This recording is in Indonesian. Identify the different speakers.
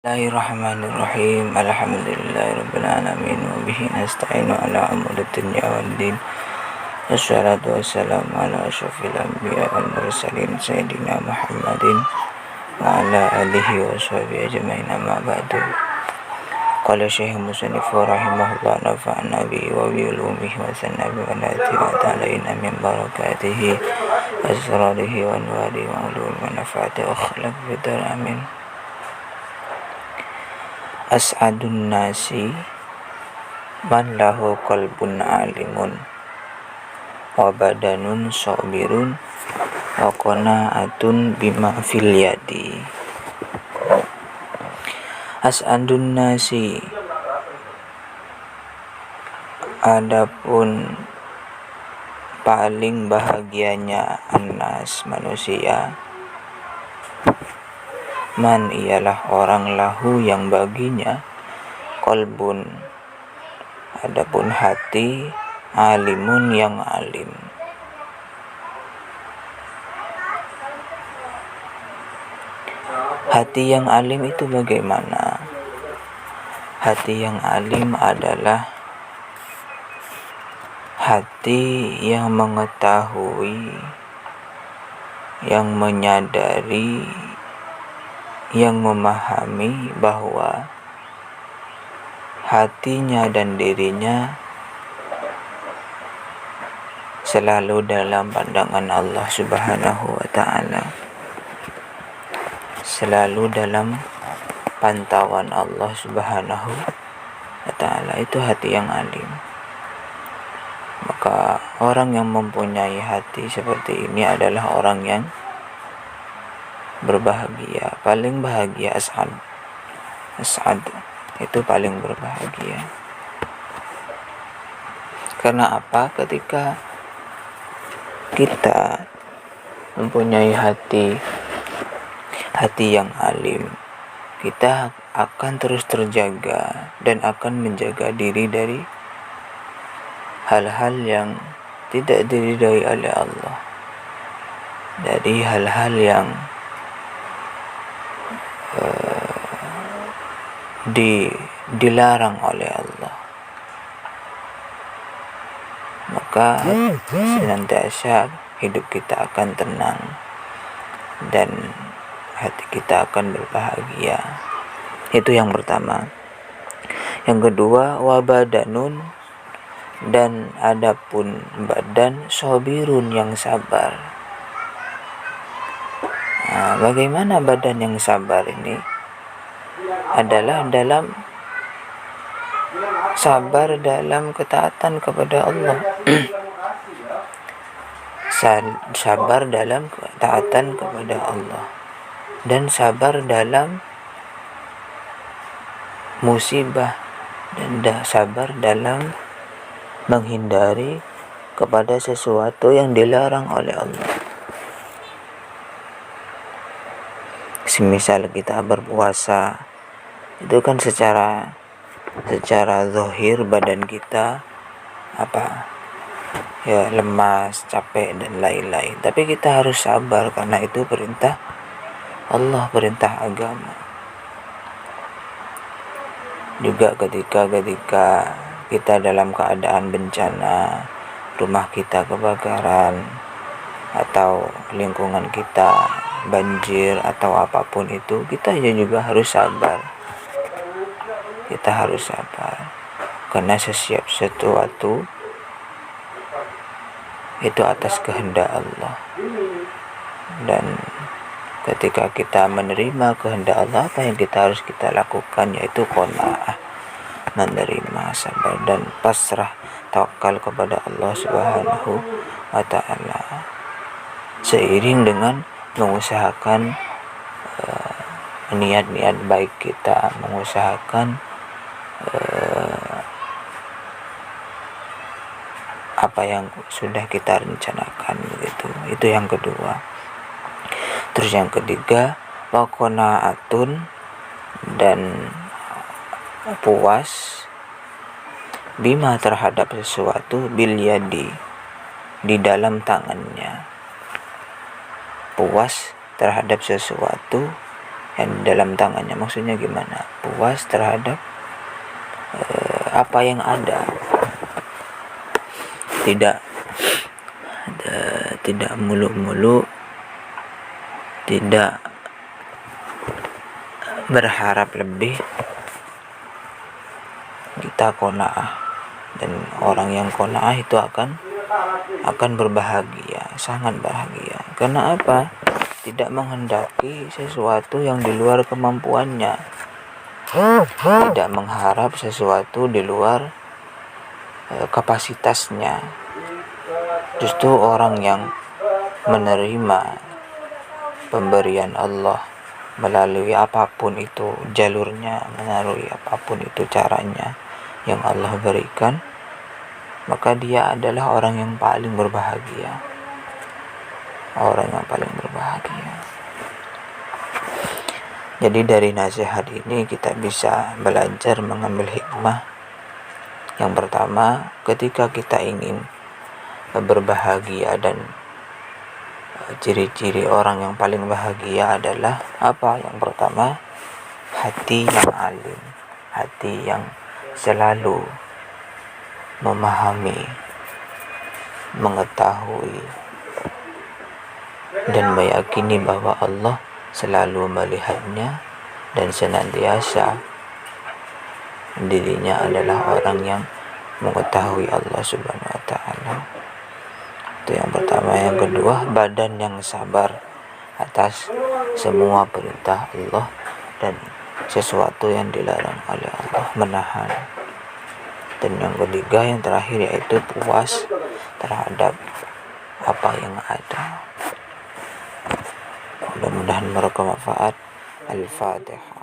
Speaker 1: Bismillahirrahmanirrahim. Alhamdulillahirabbil alamin wa bihi nasta'inu ala umuri dunya waddin. Wassalatu wassalamu ala asyrafil anbiya wal mursalin sayyidina Muhammadin wa ala alihi wa sahbihi ajmain, amma ba'du. Qala Syekh Musannif rahimahullah nafa'ana bihi wa bi ulumihi wa sanna bi manati wa ta'alaina min barakatihi asrarihi wa anwarihi wa ulumi wa nafa'ati wa akhlaq bidar amin. As'adun nasi man lahu qalbun alimun wa badanun sabirun wa qanaatun bima fil yadi. As'adun nasi, adapun paling bahagianya annas manusia, man ialah orang lahu yang baginya qalbun, adapun hati, alimun yang alim. Hati yang alim itu bagaimana? Hati yang alim adalah hati yang mengetahui, yang menyadari, yang memahami bahwa hatinya dan dirinya selalu dalam pandangan Allah Subhanahu wa ta'ala, selalu dalam pantauan Allah Subhanahu wa ta'ala. Itu hati yang alim. Maka orang yang mempunyai hati seperti ini adalah orang yang berbahagia, paling bahagia. As'ad itu paling berbahagia. Karena apa? Ketika kita mempunyai hati yang alim, kita akan terus terjaga dan akan menjaga diri dari hal-hal yang tidak diridhai oleh Allah, dari hal-hal yang dilarang oleh Allah. Maka senantiasa hidup kita akan tenang dan hati kita akan berbahagia. Itu yang pertama. Yang kedua, wabadanun, dan adapun badan sobirun, yang sabar. Nah, bagaimana badan yang sabar ini? Adalah dalam sabar dalam ketaatan kepada Allah. Sabar dalam ketaatan kepada Allah dan sabar dalam musibah dan sabar dalam menghindari kepada sesuatu yang dilarang oleh Allah. Semisal kita berpuasa, itu kan secara zahir badan kita lemas, capek dan lain-lain. Tapi kita harus sabar karena itu perintah Allah, perintah agama. Juga ketika kita dalam keadaan bencana, rumah kita kebakaran atau lingkungan kita banjir atau apapun itu, kita juga harus sabar. Kita harus sabar karena setiap sesuatu itu atas kehendak Allah. Dan ketika kita menerima kehendak Allah, apa yang kita harus lakukan yaitu qanaah, menerima, sabar dan pasrah, tawakal kepada Allah Subhanahu wa ta'ala, seiring dengan mengusahakan niat-niat baik kita, mengusahakan apa yang sudah kita rencanakan, begitu. Itu yang kedua. Terus yang ketiga, wa qanaatun, dan puas, bima terhadap sesuatu, bil yadi, di dalam tangannya. Puas terhadap sesuatu yang di dalam tangannya. Maksudnya gimana? Puas terhadap apa yang ada, tidak tidak muluk-muluk, tidak berharap lebih. Kita qanaah, dan orang yang qanaah itu akan berbahagia, sangat bahagia. Karena apa? Tidak menghendaki sesuatu yang di luar kemampuannya, tidak mengharap sesuatu di luar kapasitasnya. Justru orang yang menerima pemberian Allah melalui apapun itu jalurnya, melalui apapun itu caranya yang Allah berikan, maka dia adalah orang yang paling berbahagia. Orang yang paling berbahagia. Jadi dari nasihat ini kita bisa belajar mengambil hikmah. Yang pertama, ketika kita ingin berbahagia, dan ciri-ciri orang yang paling bahagia adalah apa? Yang pertama, hati yang alim, hati yang selalu memahami, mengetahui, dan meyakini bahwa Allah selalu melihatnya, dan senantiasa dirinya adalah orang yang mengetahui Allah Subhanahu wa Ta'ala. Itu yang pertama. Yang kedua, badan yang sabar atas semua perintah Allah dan sesuatu yang dilarang oleh Allah, menahan. Dan yang ketiga, yang terakhir, yaitu puas terhadap apa yang ada. Mudah-mudahan bermanfaat. Al-Fatihah.